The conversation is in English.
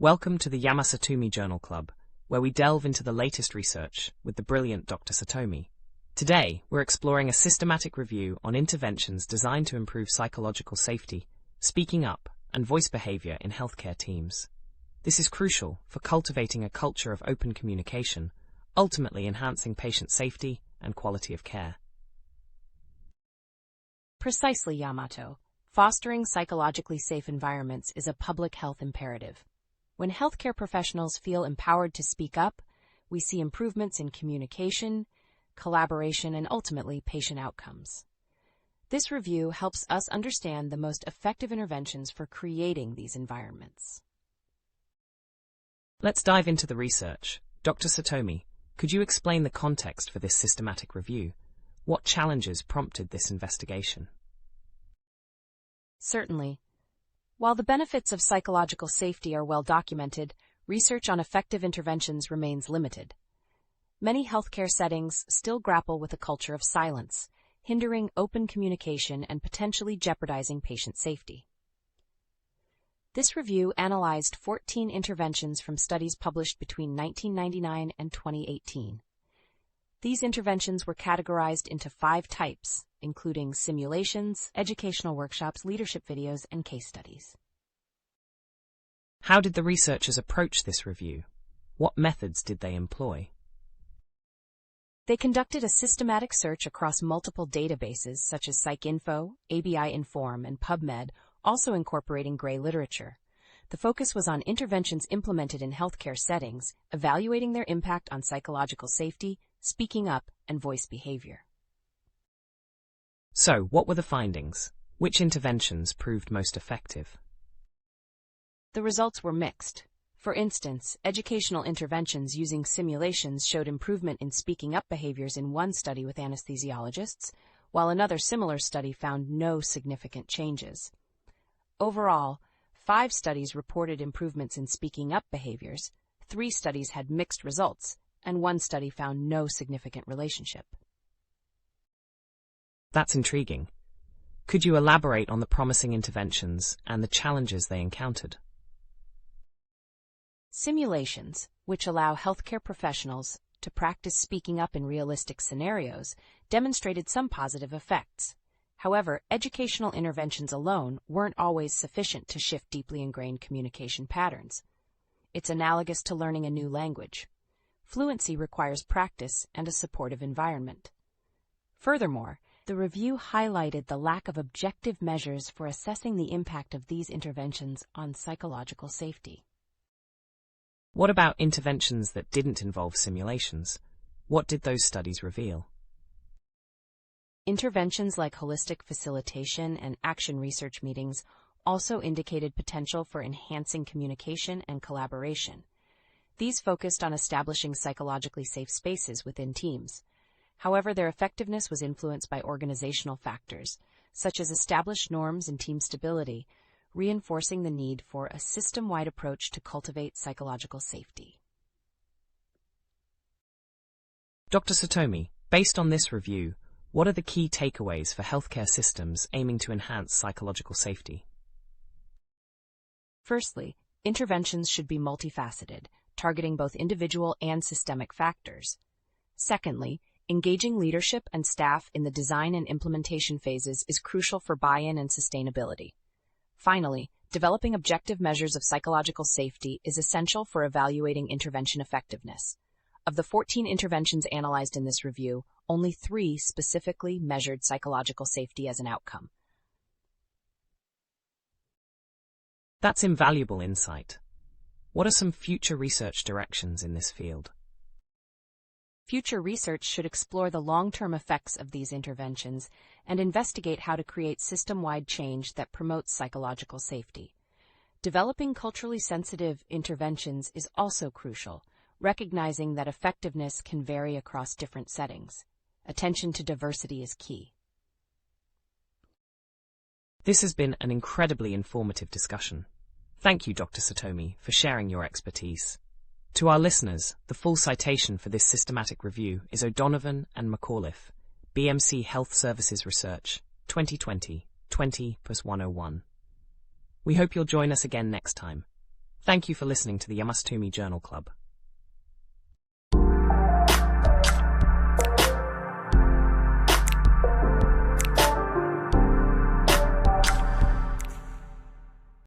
Welcome to the Yamasatoumi Journal Club, where we delve into the latest research with the brilliant Dr. Satomi. Today, we're exploring a systematic review on interventions designed to improve psychological safety, speaking up, and voice behavior in healthcare teams. This is crucial for cultivating a culture of open communication, ultimately enhancing patient safety and quality of care. Precisely, Yamato. Fostering psychologically safe environments is a public health imperative. When healthcare professionals feel empowered to speak up, we see improvements in communication, collaboration, and ultimately patient outcomes. This review helps us understand the most effective interventions for creating these environments. Let's dive into the research. Dr. Satomi, could you explain the context for this systematic review? What challenges prompted this investigation? Certainly. While the benefits of psychological safety are well documented, research on effective interventions remains limited. Many healthcare settings still grapple with a culture of silence, hindering open communication and potentially jeopardizing patient safety. This review analyzed 14 interventions from studies published between 1999 and 2018. These interventions were categorized into 5 types, including simulations, educational workshops, leadership videos, and case studies. How did the researchers approach this review? What methods did they employ? They conducted a systematic search across multiple databases such as PsycInfo, ABI Inform, and PubMed, also incorporating gray literature. The focus was on interventions implemented in healthcare settings, evaluating their impact on psychological safety, speaking up, and voice behavior. So, what were the findings? Which interventions proved most effective? The results were mixed. For instance, educational interventions using simulations showed improvement in speaking up behaviors in one study with anesthesiologists, while another similar study found no significant changes. Overall, 5 studies reported improvements in speaking up behaviors, 3 studies had mixed results, and 1 study found no significant relationship. That's intriguing. Could you elaborate on the promising interventions and the challenges they encountered? Simulations, which allow healthcare professionals to practice speaking up in realistic scenarios, demonstrated some positive effects. However, educational interventions alone weren't always sufficient to shift deeply ingrained communication patterns. It's analogous to learning a new language. Fluency requires practice and a supportive environment. Furthermore, the review highlighted the lack of objective measures for assessing the impact of these interventions on psychological safety. What about interventions that didn't involve simulations? What did those studies reveal? Interventions like holistic facilitation and action research meetings also indicated potential for enhancing communication and collaboration. These focused on establishing psychologically safe spaces within teams. However, their effectiveness was influenced by organizational factors, such as established norms and team stability, reinforcing the need for a system-wide approach to cultivate psychological safety. Dr. Satomi, based on this review, what are the key takeaways for healthcare systems aiming to enhance psychological safety? Firstly, interventions should be multifaceted, targeting both individual and systemic factors. Secondly, engaging leadership and staff in the design and implementation phases is crucial for buy-in and sustainability. Finally, developing objective measures of psychological safety is essential for evaluating intervention effectiveness. Of the 14 interventions analyzed in this review, only 3 specifically measured psychological safety as an outcome. That's invaluable insight. What are some future research directions in this field? Future research should explore the long-term effects of these interventions and investigate how to create system-wide change that promotes psychological safety. Developing culturally sensitive interventions is also crucial, recognizing that effectiveness can vary across different settings. Attention to diversity is key. This has been an incredibly informative discussion. Thank you, Dr. Satomi, for sharing your expertise. To our listeners, the full citation for this systematic review is O'Donovan and McAuliffe, BMC Health Services Research, 2020, 20+101. We hope you'll join us again next time. Thank you for listening to the Yamasatoumi Journal Club.